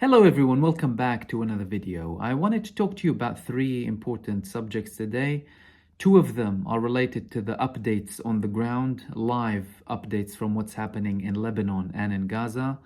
Hello everyone, welcome back to another video. I wanted to talk to you about three important subjects today. Two of them are related to the updates on the ground, live updates from what's happening in Lebanon and in Gaza.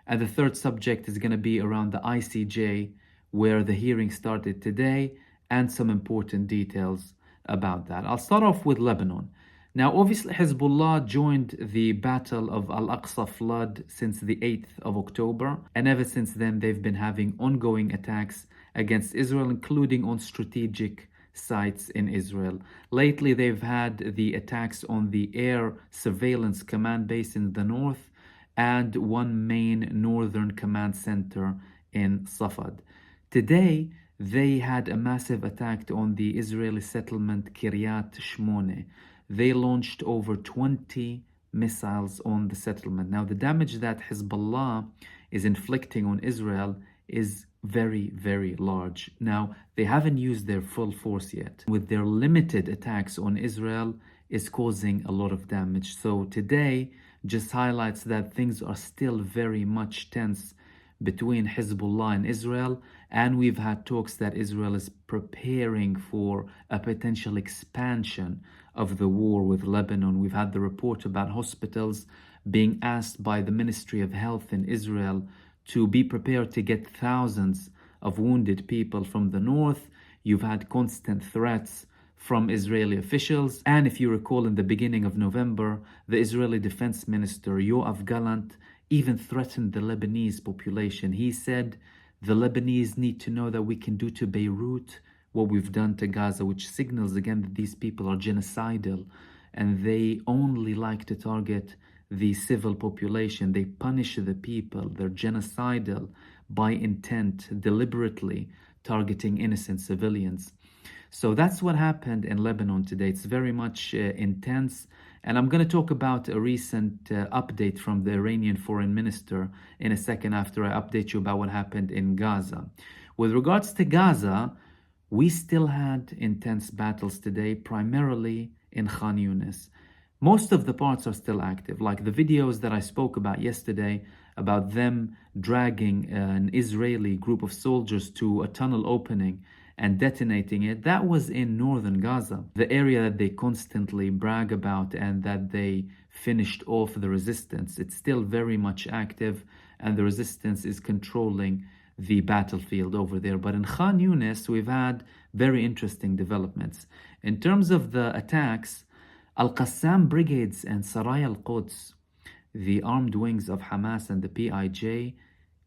And the third subject is going to be around the ICJ, where the hearing started today, and some important details about that. I'll start off with Lebanon. Now, obviously, Hizbullah joined the Battle of Al-Aqsa flood since the 8th of October, and ever since then, they've been having ongoing attacks against Israel, including on strategic sites in Israel. Lately, they've had the attacks on the Air Surveillance Command Base in the north and one main northern command center in Safad. Today, they had a massive attack on the Israeli settlement Kiryat Shmone. They launched over 20 missiles on the settlement. Now, the damage that Hizbullah is inflicting on Israel is very, very large. Now, they haven't used their full force yet. With their limited attacks on Israel, is causing a lot of damage. So today just highlights that things are still very much tense between Hezbollah and Israel, and we've had talks that Israel is preparing for a potential expansion of the war with Lebanon. We've had the report about hospitals being asked by the Ministry of Health in Israel to be prepared to get thousands of wounded people from the north. You've had constant threats from Israeli officials, and if you recall, in the beginning of November, the Israeli Defense Minister Yoav Gallant even threatened the Lebanese population. He said the Lebanese need to know that we can do to Beirut what we've done to Gaza, which signals again that these people are genocidal and they only like to target the civil population. They punish the people. They're genocidal by intent, deliberately targeting innocent civilians. So that's what happened in Lebanon today. It's very much intense. And I'm going to talk about a recent update from the Iranian foreign minister in a second after I update you about what happened in Gaza. With regards to Gaza, we still had intense battles today, primarily in Khan Yunis. Most of the parts are still active, like the videos that I spoke about yesterday about them dragging an Israeli group of soldiers to a tunnel opening and detonating it. That was in northern Gaza, the area that they constantly brag about and that they finished off the resistance. It's still very much active and the resistance is controlling the battlefield over there. But in Khan Yunis, we've had very interesting developments. In terms of the attacks, Al-Qassam brigades and Saray al-Quds, the armed wings of Hamas and the PIJ,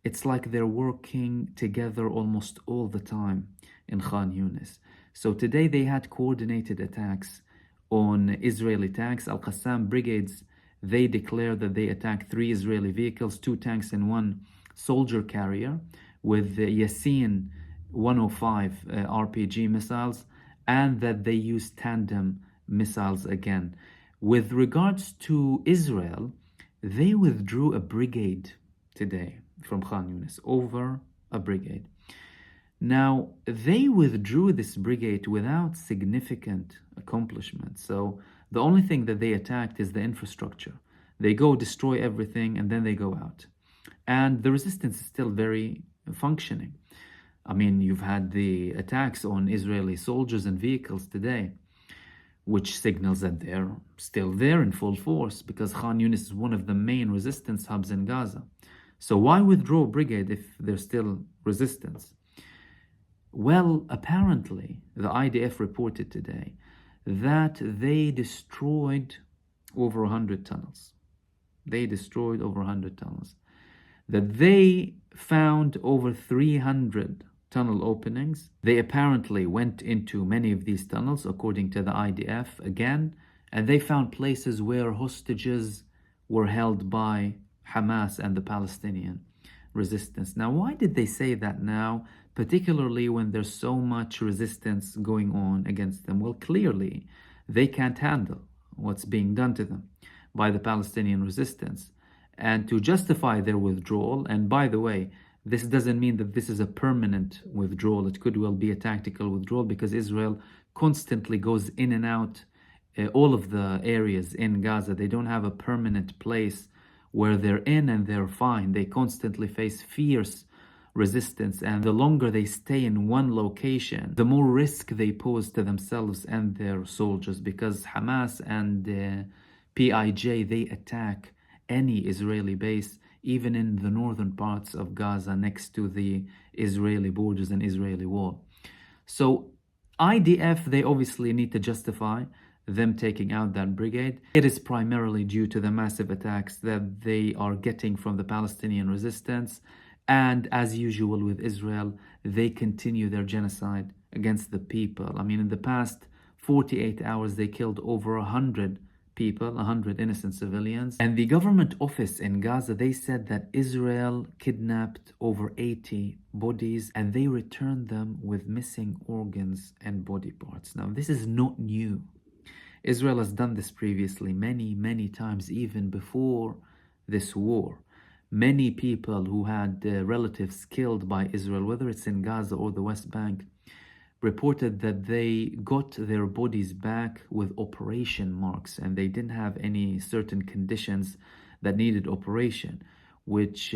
it's like they're working together almost all the time in Khan Yunis. So today they had coordinated attacks on Israeli tanks. Al-Qassam brigades, they declared that they attacked 3 Israeli vehicles, 2 tanks and 1 soldier carrier with the Yasin 105 RPG missiles, and that they used tandem missiles again. With regards to Israel, they withdrew a brigade today from Khan Yunis, over a brigade. Now, they withdrew this brigade without significant accomplishments. So the only thing that they attacked is the infrastructure. They go destroy everything and then they go out. And the resistance is still very functioning. I mean, you've had the attacks on Israeli soldiers and vehicles today, which signals that they're still there in full force, because Khan Yunis is one of the main resistance hubs in Gaza. So why withdraw a brigade if there's still resistance? Well, apparently, the IDF reported today that they destroyed over 100 tunnels. They destroyed over 100 tunnels. That they found over 300 tunnel openings. They apparently went into many of these tunnels, according to the IDF again, and they found places where hostages were held by Hamas and the Palestinian resistance. Now, why did they say that now, particularly when there's so much resistance going on against them? Well, clearly, they can't handle what's being done to them by the Palestinian resistance. And to justify their withdrawal, and by the way, this doesn't mean that this is a permanent withdrawal. It could well be a tactical withdrawal, because Israel constantly goes in and out all of the areas in Gaza. They don't have a permanent place where they're in and they're fine. They constantly face fierce resistance, and the longer they stay in one location, the more risk they pose to themselves and their soldiers, because Hamas and PIJ, they attack any Israeli base, even in the northern parts of Gaza next to the Israeli borders and Israeli wall. So IDF, they obviously need to justify them taking out that brigade. It is primarily due to the massive attacks that they are getting from the Palestinian resistance. And as usual with Israel, they continue their genocide against the people. I mean, in the past 48 hours, they killed over 100 people, 100 innocent civilians. And the government office in Gaza, they said that Israel kidnapped over 80 bodies and they returned them with missing organs and body parts. Now, this is not new. Israel has done this previously many times, even before this war. Many people who had relatives killed by Israel, whether it's in Gaza or the West Bank, reported that they got their bodies back with operation marks and they didn't have any certain conditions that needed operation, which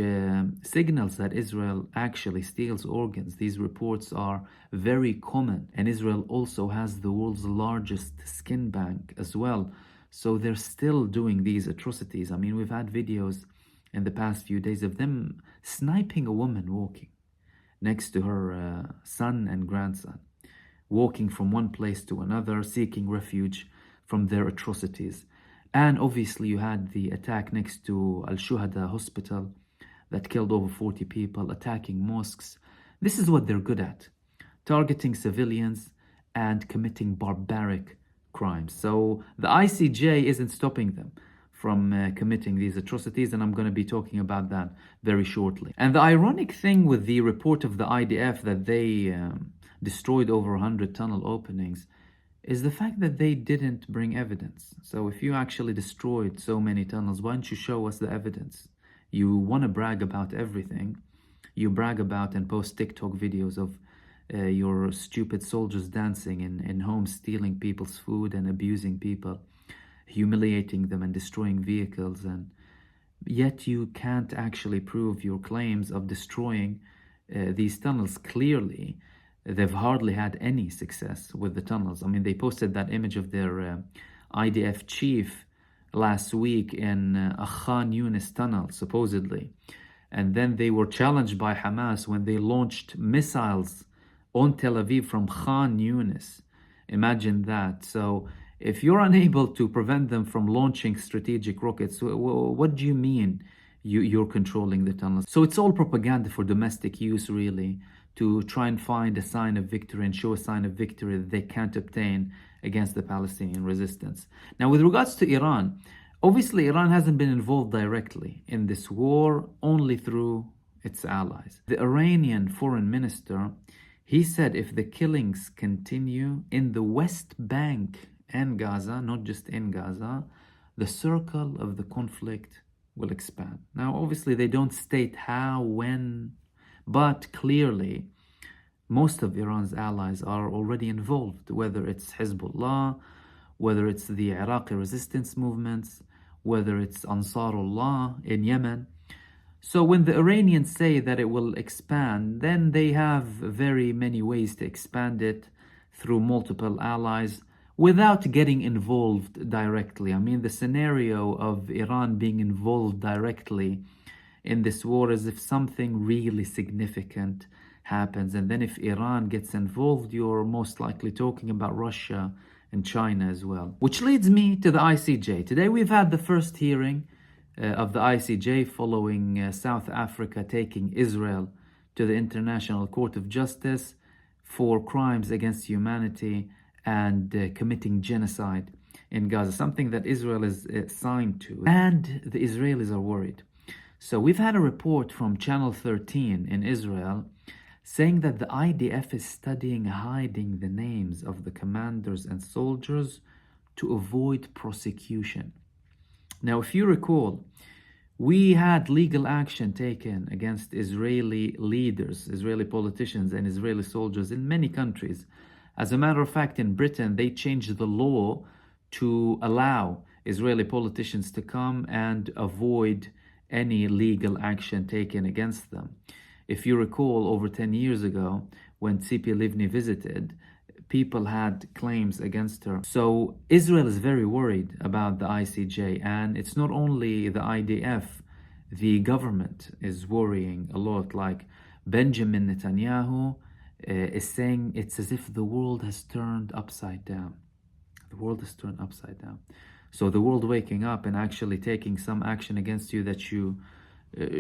signals that Israel actually steals organs. These reports are very common, and Israel also has the world's largest skin bank as well. So they're still doing these atrocities. I mean, we've had videos in the past few days of them sniping a woman walking next to her son and grandson, walking from one place to another, seeking refuge from their atrocities. And obviously you had the attack next to Al-Shuhada hospital that killed over 40 people, attacking mosques. This is what they're good at, targeting civilians and committing barbaric crimes. So the ICJ isn't stopping them from committing these atrocities, and I'm going to be talking about that very shortly. And the ironic thing with the report of the IDF that they destroyed over 100 tunnel openings is the fact that they didn't bring evidence. So if you actually destroyed so many tunnels, why don't you show us the evidence? You want to brag about everything. You brag about and post TikTok videos of your stupid soldiers dancing in homes, stealing people's food and abusing people, humiliating them and destroying vehicles, and yet you can't actually prove your claims of destroying these tunnels. Clearly, they've hardly had any success with the tunnels. I mean, they posted that image of their IDF chief last week in a Khan Yunis tunnel, supposedly. And then they were challenged by Hamas when they launched missiles on Tel Aviv from Khan Yunis. Imagine that. So if you're unable to prevent them from launching strategic rockets, what do you mean you're controlling the tunnels? So it's all propaganda for domestic use, really, to try and find a sign of victory and show a sign of victory that they can't obtain against the Palestinian resistance. Now, with regards to Iran, obviously Iran hasn't been involved directly in this war, only through its allies. The Iranian foreign minister, he said if the killings continue in the West Bank and Gaza, not just in Gaza, the circle of the conflict will expand. Now, obviously, they don't state how, when, but clearly, most of Iran's allies are already involved, whether it's Hizbullah, whether it's the Iraqi resistance movements, whether it's Ansarullah in Yemen. So when the Iranians say that it will expand, then they have very many ways to expand it through multiple allies without getting involved directly. I mean, the scenario of Iran being involved directly in this war is if something really significant happens. And then if Iran gets involved, you're most likely talking about Russia and China as well. Which leads me to the ICJ. Today we've had the first hearing of the ICJ following South Africa taking Israel to the International Court of Justice for crimes against humanity and committing genocide in Gaza, something that Israel is signed to. And the Israelis are worried. So we've had a report from Channel 13 in Israel saying that the IDF is studying hiding the names of the commanders and soldiers to avoid prosecution. Now, if you recall, we had legal action taken against Israeli leaders, Israeli politicians and Israeli soldiers in many countries. As a matter of fact, in Britain, they changed the law to allow Israeli politicians to come and avoid any legal action taken against them. If you recall, over 10 years ago, when Tzipi Livni visited, people had claims against her. So Israel is very worried about the ICJ, and it's not only the IDF, the government is worrying a lot. Like Benjamin Netanyahu is saying it's as if the world has turned upside down. The world has turned upside down. So the world waking up and actually taking some action against you that you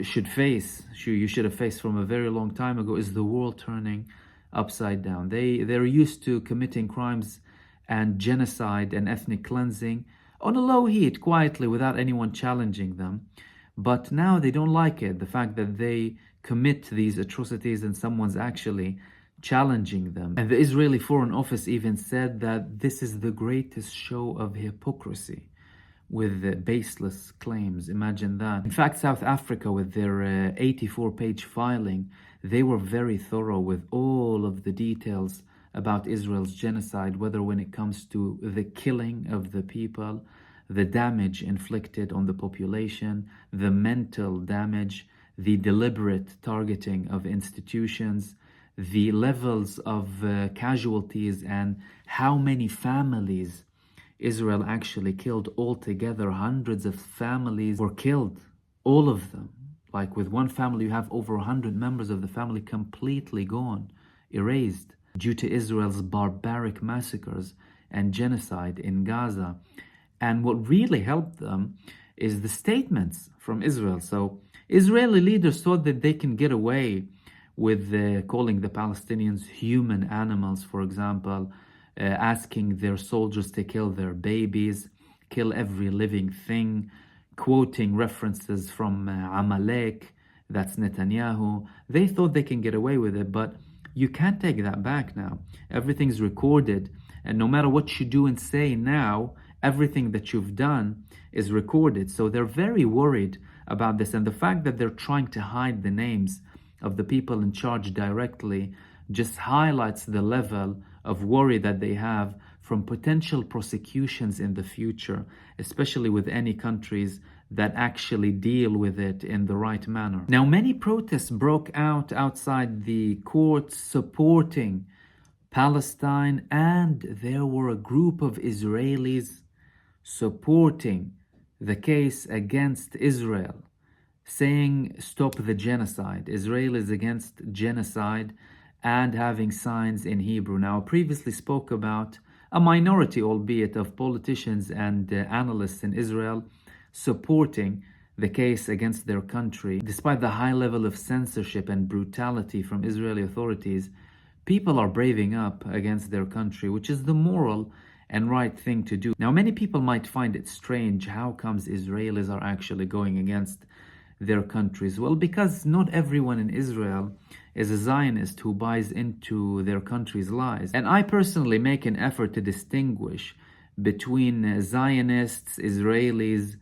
should face, you should have faced from a very long time ago, is the world turning upside down. They're used to committing crimes and genocide and ethnic cleansing on a low heat, quietly, without anyone challenging them. But now they don't like it, the fact that they commit these atrocities and someone's actually challenging them. And the Israeli Foreign Office even said that this is the greatest show of hypocrisy, with baseless claims. Imagine that. In fact, South Africa, with their 84-page filing, they were very thorough with all of the details about Israel's genocide, whether when it comes to the killing of the people, the damage inflicted on the population, the mental damage, the deliberate targeting of institutions, the levels of casualties, and how many families Israel actually killed altogether. Hundreds of families were killed, all of them. Like with one family, you have over 100 members of the family completely gone, erased, due to Israel's barbaric massacres and genocide in Gaza. And what really helped them is the statements from Israel. So Israeli leaders thought that they can get away with calling the Palestinians human animals, for example, asking their soldiers to kill their babies, kill every living thing, quoting references from Amalek, that's Netanyahu. They thought they can get away with it, but you can't take that back now. Everything's recorded, and no matter what you do and say now, everything that you've done is recorded. So they're very worried about this, and the fact that they're trying to hide the names of the people in charge directly just highlights the level of worry that they have from potential prosecutions in the future, especially with any countries that actually deal with it in the right manner. Now, many protests broke out outside the courts supporting Palestine, and there were a group of Israelis supporting the case against Israel, saying stop the genocide. Israel is against genocide, and having signs in Hebrew. Now, I previously spoke about a minority, albeit, of politicians and analysts in Israel supporting the case against their country. Despite the high level of censorship and brutality from Israeli authorities, people are braving up against their country, which is the moral and right thing to do. Now, many people might find it strange, how comes Israelis are actually going against their countries? Well, because not everyone in Israel is a Zionist who buys into their country's lies. And I personally make an effort to distinguish between Zionists, Israelis,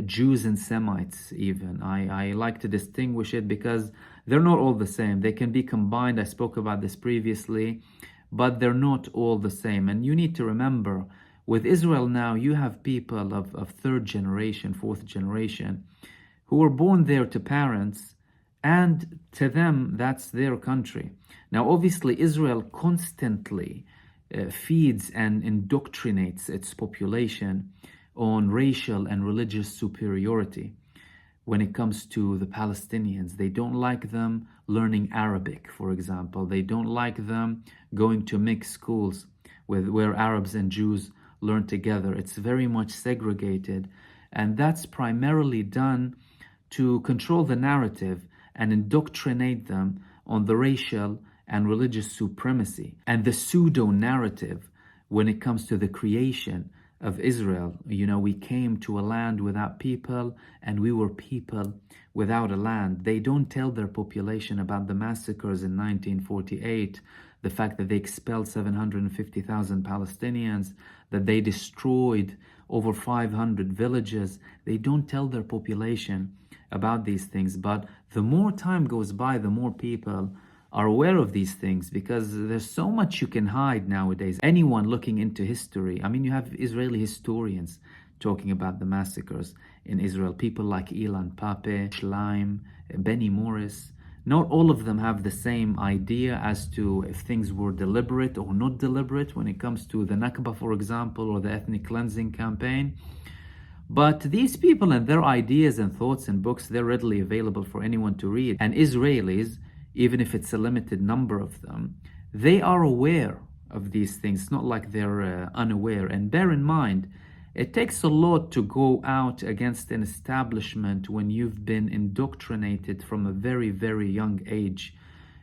Jews and Semites even. I like to distinguish it because they're not all the same. They can be combined. I spoke about this previously, but they're not all the same. And you need to remember, with Israel now, you have people of third generation, fourth generation, who were born there to parents, and to them, that's their country. Now, obviously, Israel constantly feeds and indoctrinates its population on racial and religious superiority. When it comes to the Palestinians, they don't like them learning Arabic, for example. They don't like them going to mixed schools where Arabs and Jews learn together. It's very much segregated, and that's primarily done to control the narrative and indoctrinate them on the racial and religious supremacy and the pseudo-narrative when it comes to the creation of Israel. You know, we came to a land without people, and we were people without a land. They don't tell their population about the massacres in 1948, the fact that they expelled 750,000 Palestinians, that they destroyed over 500 villages. They don't tell their population about these things. But the more time goes by, the more people are aware of these things, because there's so much you can hide nowadays. Anyone looking into history, I mean, you have Israeli historians talking about the massacres in Israel, people like Ilan Pape, Schleim, Benny Morris, Not all of them have the same idea as to if things were deliberate or not deliberate when it comes to the Nakba, for example, or the ethnic cleansing campaign. But these people and their ideas and thoughts and books, they're readily available for anyone to read. And Israelis, even if it's a limited number of them, they are aware of these things. It's not like they're unaware. And bear in mind, it takes a lot to go out against an establishment when you've been indoctrinated from a very, very young age.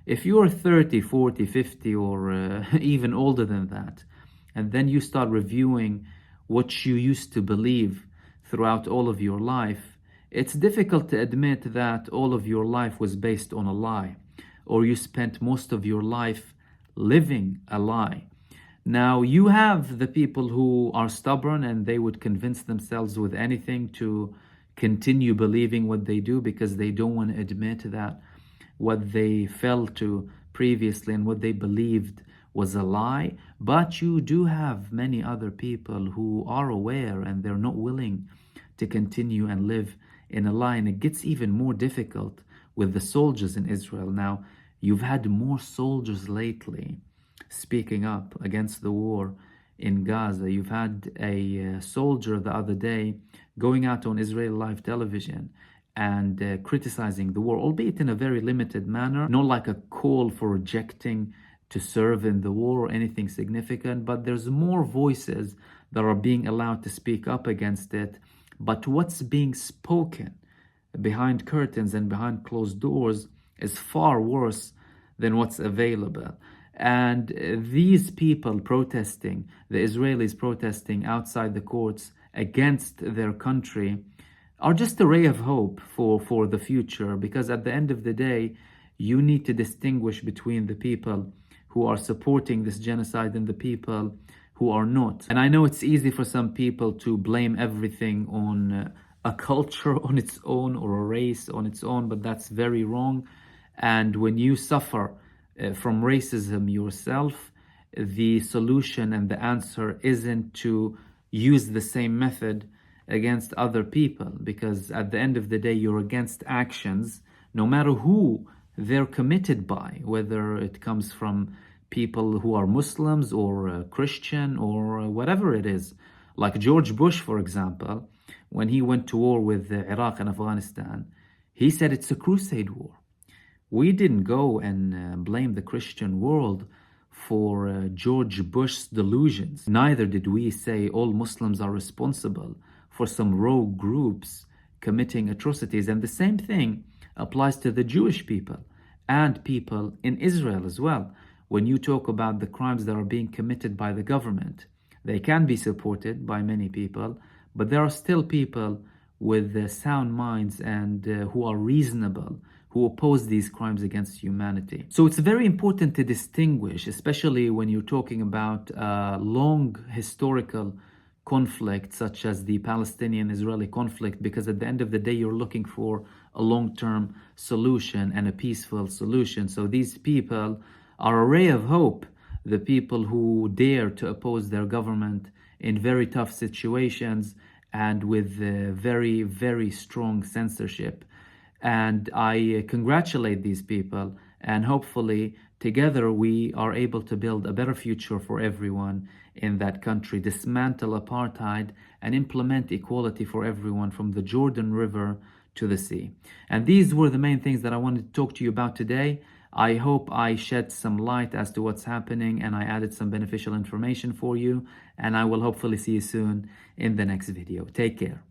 If you're 30, 40, 50, or even older than that, and then you start reviewing what you used to believe throughout all of your life, it's difficult to admit that all of your life was based on a lie, or you spent most of your life living a lie. Now, you have the people who are stubborn and they would convince themselves with anything to continue believing what they do because they don't want to admit that what they fell to previously and what they believed was a lie. But you do have many other people who are aware and they're not willing to continue and live in a lie. And it gets even more difficult with the soldiers in Israel. Now, you've had more soldiers lately speaking up against the war in Gaza. You've had a soldier the other day going out on Israeli live television and criticizing the war, albeit in a very limited manner, not like a call for rejecting to serve in the war or anything significant, but there's more voices that are being allowed to speak up against it. But what's being spoken behind curtains and behind closed doors is far worse than what's available. And these people protesting, the Israelis protesting outside the courts against their country, are just a ray of hope for the future, because at the end of the day, you need to distinguish between the people who are supporting this genocide and the people who are not. And I know it's easy for some people to blame everything on a culture on its own or a race on its own, but that's very wrong. And when you suffer from racism yourself, the solution and the answer isn't to use the same method against other people, because at the end of the day, you're against actions, no matter who they're committed by, whether it comes from people who are Muslims or Christian or whatever it is. Like George Bush, for example, when he went to war with Iraq and Afghanistan, he said it's a crusade war. We didn't go and blame the Christian world for George Bush's delusions. Neither did we say all Muslims are responsible for some rogue groups committing atrocities. And the same thing applies to the Jewish people and people in Israel as well. When you talk about the crimes that are being committed by the government, they can be supported by many people, but there are still people with sound minds and who are reasonable, who oppose these crimes against humanity. So it's very important to distinguish, especially when you're talking about long historical conflict such as the Palestinian-Israeli conflict, because at the end of the day, you're looking for a long-term solution and a peaceful solution. So these people are a ray of hope, the people who dare to oppose their government in very tough situations and with very, very strong censorship. And I congratulate these people, and hopefully together we are able to build a better future for everyone in that country, dismantle apartheid and implement equality for everyone from the Jordan River to the sea. And these were the main things that I wanted to talk to you about today. I hope I shed some light as to what's happening and I added some beneficial information for you, and I will hopefully see you soon in the next video. Take care.